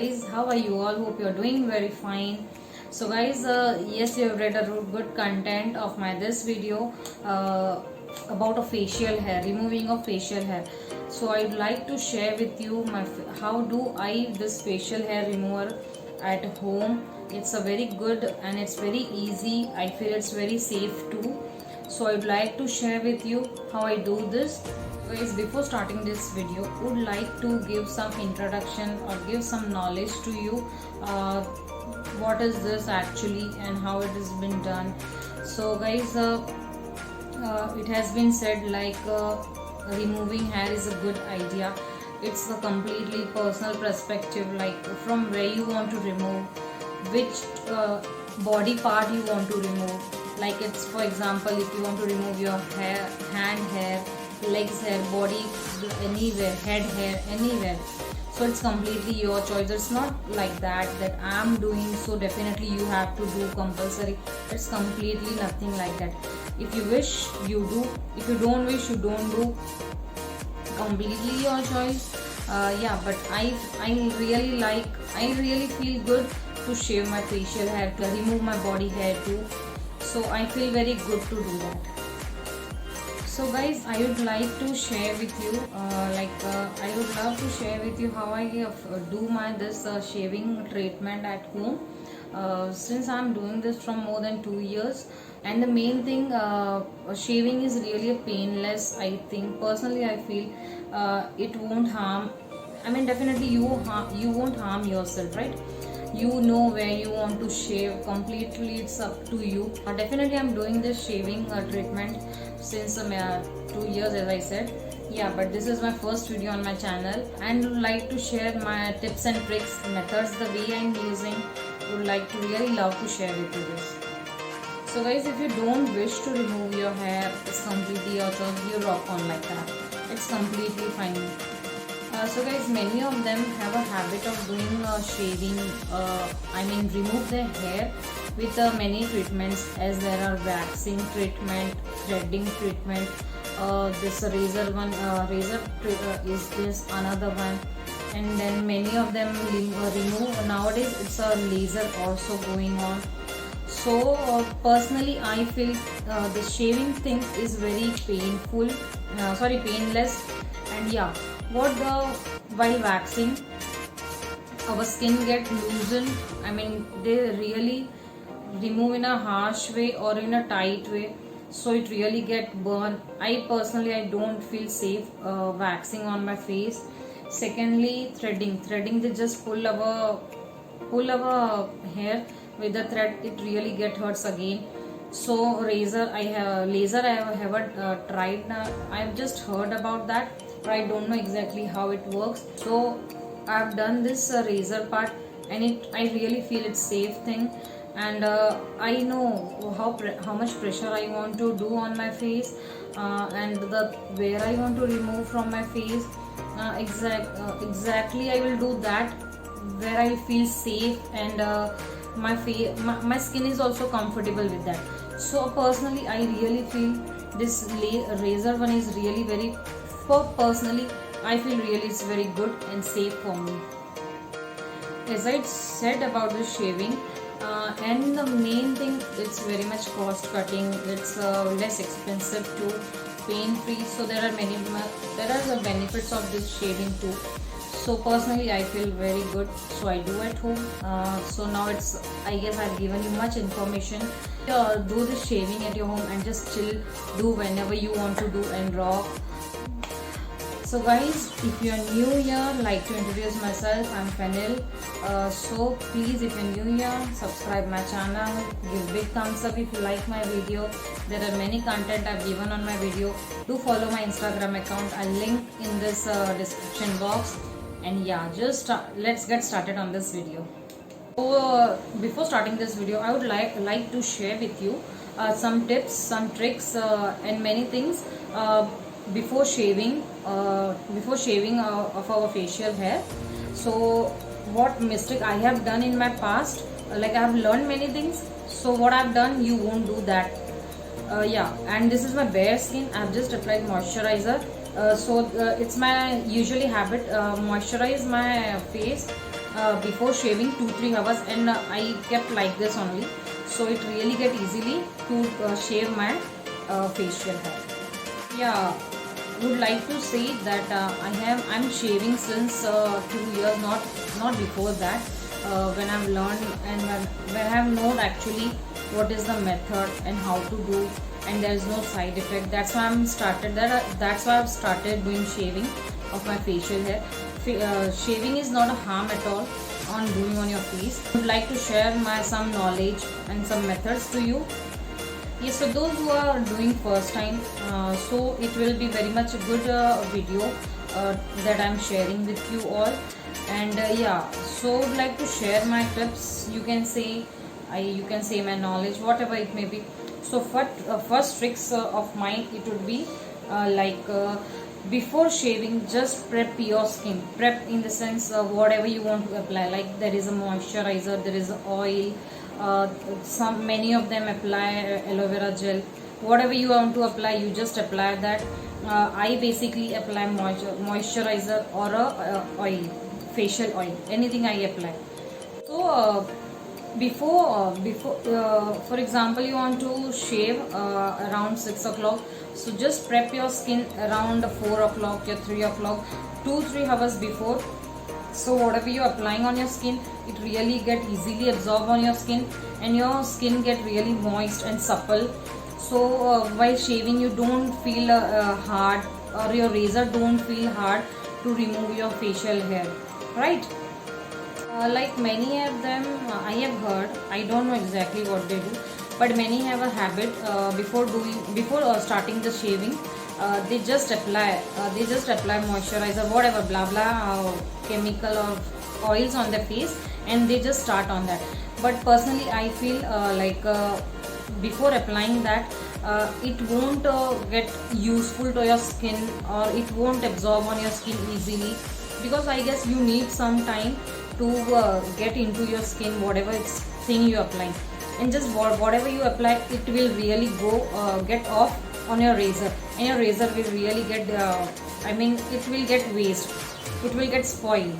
guys, how are you all? Hope you're doing very fine. So guys, yes, you have read a good content of my this video about a facial hair, removing of facial hair. So I'd like to share with you how do I this facial hair remover at home. It's a very good and it's very easy. I feel it's very safe too. So I'd like to share with you how I do this. Guys, before starting this video, would like to give some introduction or give some knowledge to you, what is this actually and how it has been done. So guys, it has been said like removing hair is a good idea. It's a completely personal perspective, like from where you want to remove, which body part you want to remove. Like it's, for example, if you want to remove your hair, hand hair, legs hair, body, anywhere, head hair, anywhere. So it's completely your choice. It's not like that I'm doing, so definitely you have to do compulsory. It's completely nothing like that. If you wish, you do. If you don't wish, you don't do. Completely your choice. Yeah, but I really feel good to shave my facial hair, to remove my body hair too. So I feel very good to do that. So guys, I would like to share with you, I would love to share with you how I do my this shaving treatment at home. Since I'm doing this from more than 2 years, and the main thing, shaving is really a painless. I think personally, I feel it won't harm. I mean, definitely you won't harm yourself, right? You know where you want to shave. Completely, it's up to you. Definitely, I'm doing this shaving treatment since 2 years, as I said. Yeah, but this is my first video on my channel, and would like to share my tips and tricks, methods, the way I'm using. Would like to really love to share with you this. So guys, if you don't wish to remove your hair, it's completely your choice. You rock on like that. It's completely fine. So guys, many of them have a habit of doing shaving, remove their hair with many treatments, as there are waxing treatment, threading treatment, this razor one, is this another one, and then many of them remove. Nowadays it's a laser also going on. So personally I feel the shaving thing is very painless. And yeah, while waxing, our skin get loosened. I mean, they really remove in a harsh way or in a tight way, so it really get burned. I don't feel safe waxing on my face. Secondly, threading, they just pull our hair with the thread. It really get hurts again. So laser I haven't tried. I've just heard about that, but I don't know exactly how it works. So I've done this razor part, and I really feel it's safe thing. And I know how much pressure I want to do on my face, and where I want to remove from my face. Exactly I will do that where I feel safe, and my skin is also comfortable with that. So personally I really feel this razor one is really personally I feel really it's very good and safe for me. As I said about the shaving, and the main thing, it's very much cost cutting. It's less expensive too, pain free. So there are the benefits of this shaving too. So personally I feel very good, so I do at home. So now I guess I've given you much information. Do this shaving at your home and just chill, do whenever you want to do and rock. So guys, if you are new here, like to introduce myself, I'm Fenil. So please, if you're new here, subscribe my channel, give big thumbs up if you like my video. There are many content I've given on my video. Do follow my Instagram account. I'll link in this description box. And yeah, just let's get started on this video. So before starting this video, I would like to share with you some tips, some tricks, and many things before shaving of our facial hair. So what mistake I have done in my past, like I have learned many things. So what I've done, you won't do that. Yeah, and this is my bare skin. I've just applied moisturizer. It's my usually habit, moisturize my face before shaving 2-3 hours, and I kept like this only, so it really get easily to shave my facial hair. Yeah, would like to say that I'm shaving since 2 years, not before that. When I've learned and when I've known actually what is the method and how to do, and there is no side effect. That's why I've started doing shaving of my facial hair. Shaving is not a harm at all on doing on your face. I would like to share my some knowledge and some methods to you. Yes, so those who are doing first time, so it will be very much a good video that I'm sharing with you all. And yeah, so would like to share my tips. You can say my knowledge, whatever it may be. So first tricks of mine, it would be before shaving, just prep your skin. Prep in the sense whatever you want to apply. Like there is a moisturizer, there is oil. Many of them apply aloe vera gel. Whatever you want to apply, you just apply that. I basically apply moisturizer or oil, facial oil, anything I apply. So for example, you want to shave around 6 o'clock, so just prep your skin around 4 o'clock or 3 o'clock, 2-3 hours before. So whatever you're applying on your skin, it really get easily absorbed on your skin, and your skin get really moist and supple. So while shaving, you don't feel hard, or your razor don't feel hard to remove your facial hair, right? Like many of them, I have heard, I don't know exactly what they do, but many have a habit before starting the shaving, they just apply moisturizer, whatever, blah blah, chemical or oils on their face, and they just start on that. But personally, I feel before applying that, it won't get useful to your skin, or it won't absorb on your skin easily, because I guess you need some time to get into your skin, whatever thing you apply, and just whatever you apply, it will really get off on your razor, and your razor will really get it will get waste, it will get spoiled.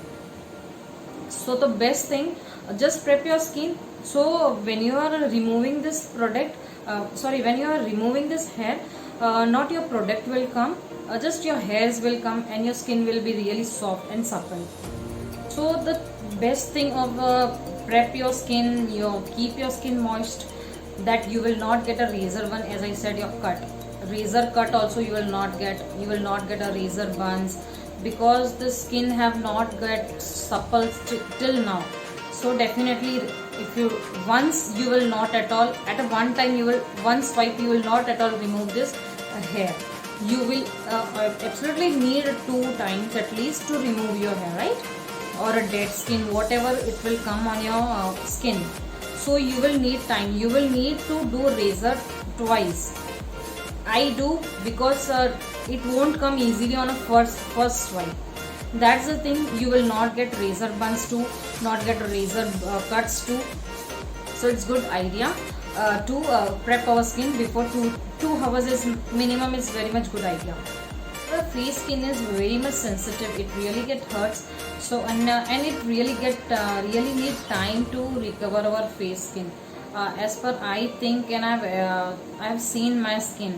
So the best thing, just prep your skin. So when you are removing this when you are removing this hair, not your product will come, just your hairs will come, and your skin will be really soft and supple. So the best thing of prep your skin, keep your skin moist, that you will not get a razor burn. As I said, your razor cut also you will not get a razor burns, because the skin have not get supple till now. So definitely, if you once you will not at all at a one time, you will one swipe, you will not at all remove this hair. You will absolutely need 2 times at least to remove your hair, right? Or a dead skin, whatever it will come on your skin. So you will need time, you will need to do razor twice. I do, because it won't come easily on a first swipe. That's the thing, you will not get razor burns too, not get razor cuts too. So it's good idea to prep our skin before 2 hours is minimum, is very much good idea. The face skin is very much sensitive, it really get hurts. So and it really need time to recover our face skin. As per I think, and I've seen my skin,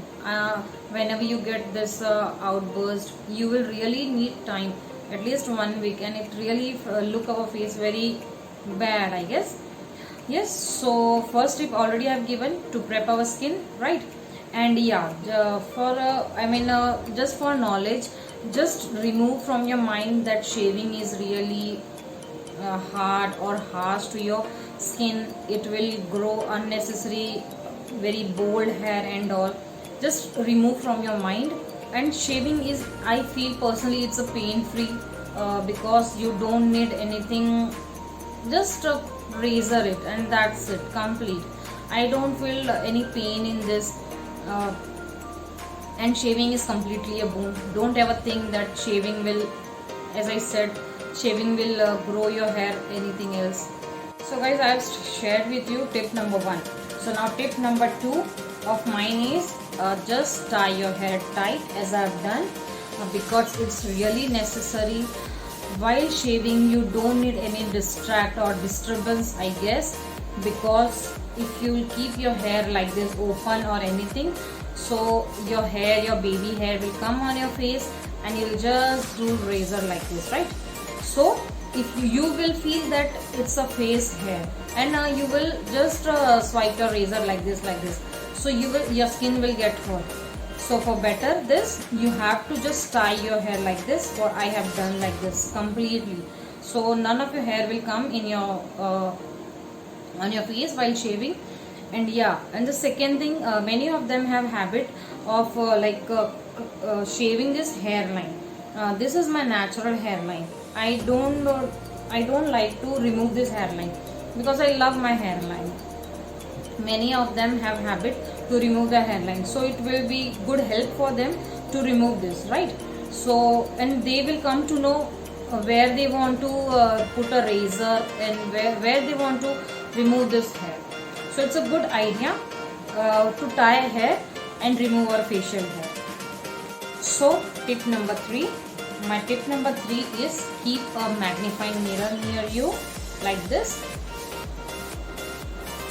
whenever you get this outburst, you will really need time, at least 1 week, and it really look our face very bad, I guess. Yes, so first tip already I've given, to prep our skin, right? And yeah, just for knowledge, just remove from your mind that shaving is really hard or harsh to your skin. It will grow unnecessary very bold hair and all. Just remove from your mind. And shaving is, I feel personally, it's a pain free, because you don't need anything, just razor it and that's it, complete. I don't feel any pain in this, and shaving is completely a boon. Don't ever think that shaving will, as I said, shaving will grow your hair, anything else. So guys, I have shared with you tip number 1. So now tip number 2 of mine is just tie your hair tight, as I have done. because it's really necessary. While shaving, you don't need any distract or disturbance, I guess, because if you keep your hair like this open or anything, so your hair, your baby hair will come on your face and you'll just do razor like this, right? So if you will feel that it's a face hair, and you will just swipe your razor like this, so your skin will get hurt. So for better this, you have to just tie your hair like this, what I have done like this completely, so none of your hair will come in your on your face while shaving. And yeah, and the second thing, many of them have habit of shaving this hairline. This is my natural hairline. I don't like to remove this hairline because I love my hairline. Many of them have habit to remove the hairline, so it will be good help for them to remove this, right? So, and they will come to know where they want to put a razor and where they want to remove this hair. So it's a good idea to tie hair and remove our facial hair. So tip number 3, my tip number 3 is keep a magnifying mirror near you like this.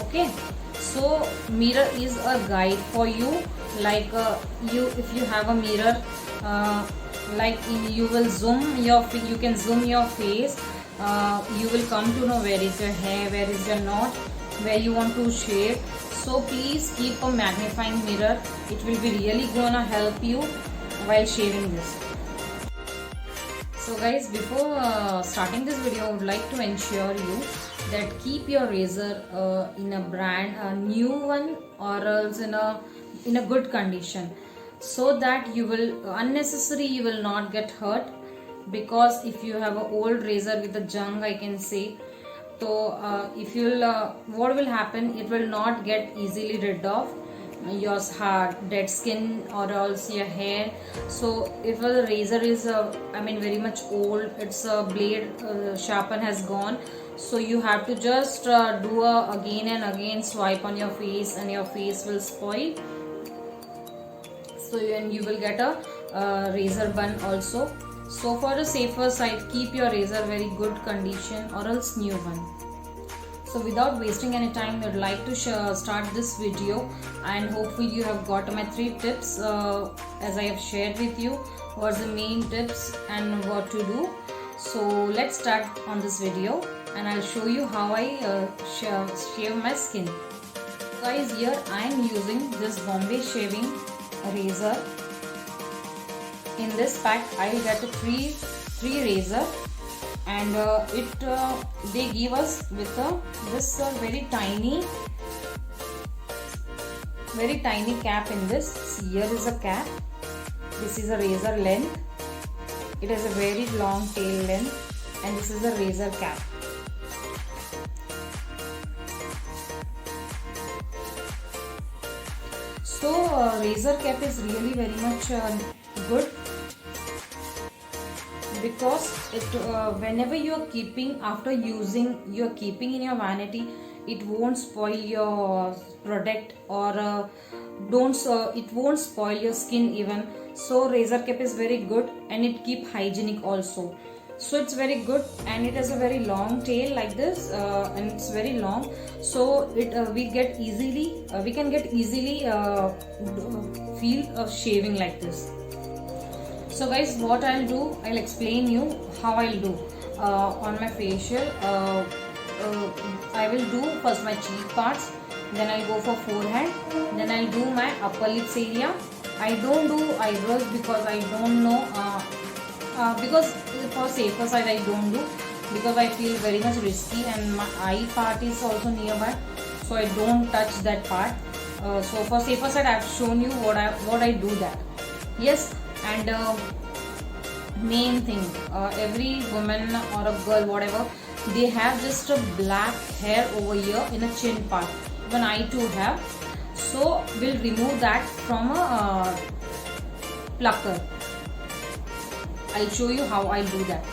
Okay, so mirror is a guide for you, like if you have a mirror, you will zoom you can zoom your face, you will come to know where is your hair, where is your knot, where you want to shave. So please keep a magnifying mirror, it will be really gonna help you while shaving this. So guys, before starting this video, I would like to ensure you that keep your razor in a brand, a new one, or else in a good condition, so that you will not get hurt. Because if you have an old razor with a junk, I can say, so if what will happen, it will not get easily rid of your hard dead skin or else your hair. So if a razor is very much old, its blade sharpen has gone, so you have to just do again and again swipe on your face, and your face will spoil. So and you will get a razor burn also. So for the safer side, keep your razor very good condition or else new one. So without wasting any time, I would like to start this video, and hopefully you have got my 3 tips as I have shared with you what's the main tips and what to do. So let's start on this video, and I'll show you how I shave my skin. Guys, here I am using this Bombay shaving razor. In this pack I will get 3 razor, and they give us with this very tiny cap in this. See, here is a cap, this is a razor length, it has a very long tail length, and this is a razor cap. So razor cap is really very much good, because it whenever you are keeping, after using, you are keeping in your vanity, it won't spoil your product, or it won't spoil your skin even. So razor cap is very good, and it keep hygienic also. So it's very good, and it has a very long tail like this, and it's very long, so we can get easily feel of shaving like this. So guys, what I'll do, I'll explain you how I'll do on my facial. I will do first my cheek parts, then I'll go for forehead, then I'll do my upper lips area. I don't do eyebrows because I don't know, because for safer side I don't do, because I feel very much risky, and my eye part is also nearby, so I don't touch that part. So for safer side, I've shown you what I do that. Yes, and main thing, every woman or a girl, whatever, they have just a black hair over here in a chin part. Even I too have. So we'll remove that from a plucker. I'll show you how I'll do that.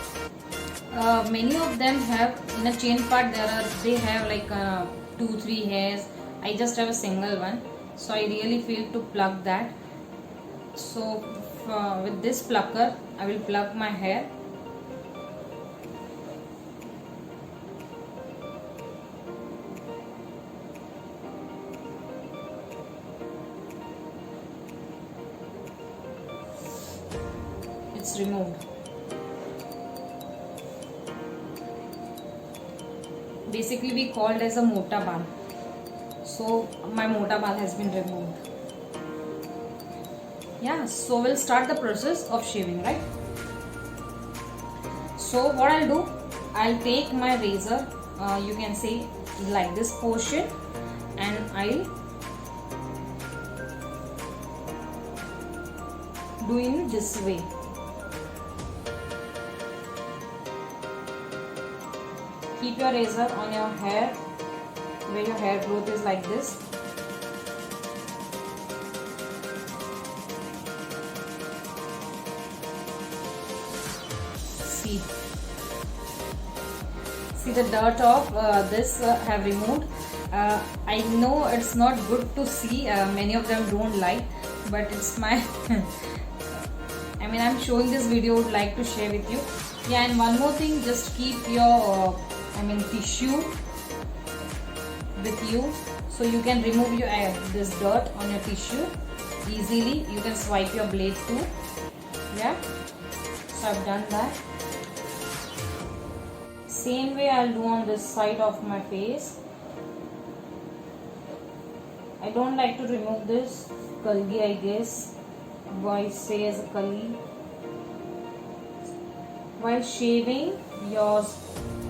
Many of them have in a chin part, they have like 2-3 hairs. I just have a single one, so I really feel to pluck that. So with this plucker I will pluck my hair. It's removed. Basically we called as a mota bal. So my mota bal has been removed. Yeah, so we'll start the process of shaving, right? So what I'll do, I'll take my razor, you can say like this portion, and I'll do in this way. Keep your razor on your hair, where your hair growth is like this. See the dirt of this have removed. I know it's not good to see, many of them don't like, but it's my I mean, I'm showing this video, would like to share with you. Yeah, and one more thing, just keep your tissue with you, so you can remove your this dirt on your tissue easily. You can swipe your blade too. Yeah, so I've done that. Same way I'll do on this side of my face. I don't like to remove this kalgi, I guess boys say as a kalgi. While shaving, your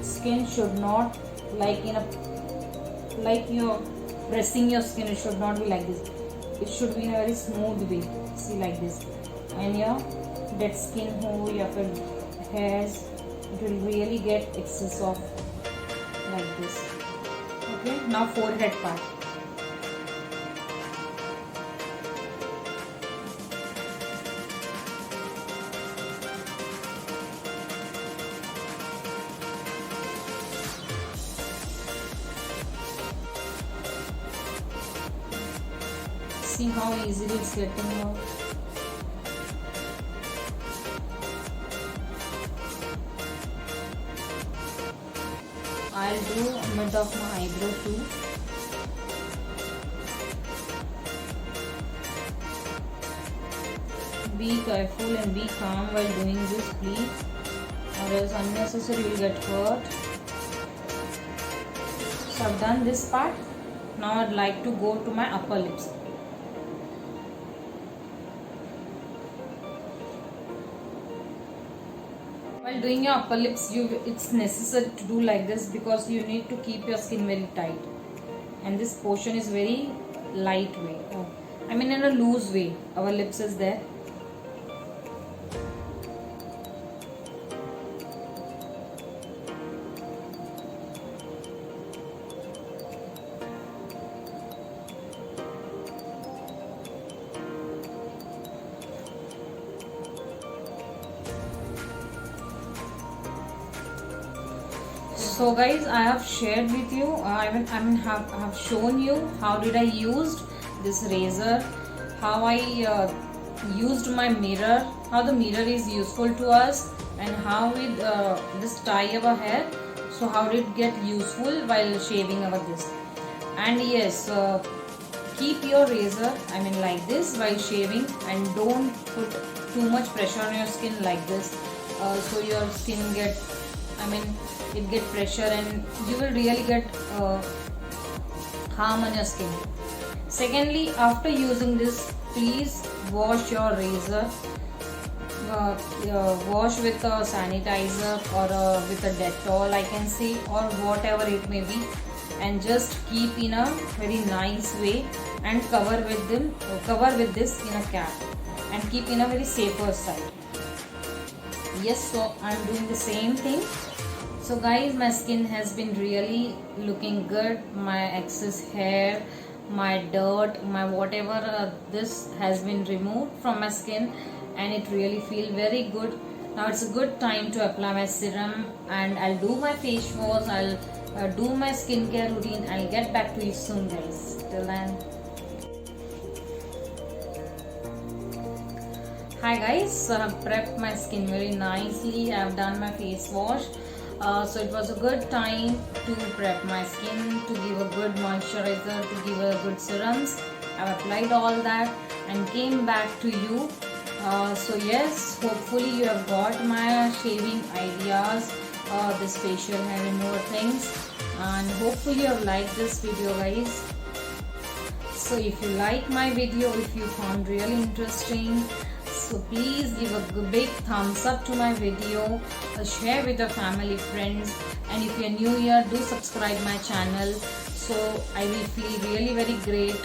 skin should not like you're pressing your skin. It should not be like this. It should be in a very smooth way. See, like this. And your dead skin ho ya fir hairs, it will really get excess of like this. Okay, now forehead part. See how easily it's getting out. I'll do mid of my eyebrow too. Be careful and be calm while doing this, please, or else unnecessary will get hurt. So I've done this part. Now I'd like to go to my upper lips. While doing your upper lips, it's necessary to do like this because you need to keep your skin very tight, and this portion is very lightweight. I mean, in a loose way, our lips is there. So guys, I have shared with you, have shown you how did I used this razor, how I used my mirror, how the mirror is useful to us, and how we just tie our hair. So how did it get useful while shaving our this. And yes, keep your razor like this while shaving, and don't put too much pressure on your skin like this, so your skin get it get pressure and you will really get harm on your skin. Secondly, after using this, please wash your razor, wash with a sanitizer or with a Dettol, I can say, or whatever it may be, and just keep in a very nice way and cover with this in a cap and keep in a very safer side. Yes, so I'm doing the same thing. So guys, my skin has been really looking good. My excess hair, my dirt, my whatever, this has been removed from my skin, and it really feel very good. Now it's a good time to apply my serum, and I'll do my face wash, I'll do my skincare routine. I'll get back to you soon guys. Till then. Hi guys, so I have prepped my skin very nicely. I have done my face wash. So it was a good time to prep my skin, to give a good moisturizer, to give a good serums. I've applied all that and came back to you. So yes, hopefully you have got my shaving ideas, this facial hair remover things, and hopefully you have liked this video guys. So if you like my video, if you found really interesting, so please give a big thumbs up to my video, share with your family, friends, and if you're new here, do subscribe my channel. So I will feel really very great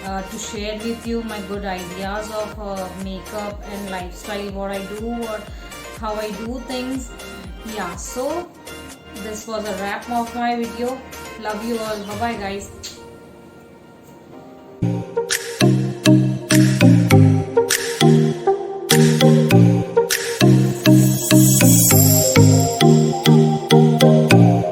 to share with you my good ideas of makeup and lifestyle, what I do or how I do things. Yeah, so this was a wrap of my video. Love you all. Bye bye guys.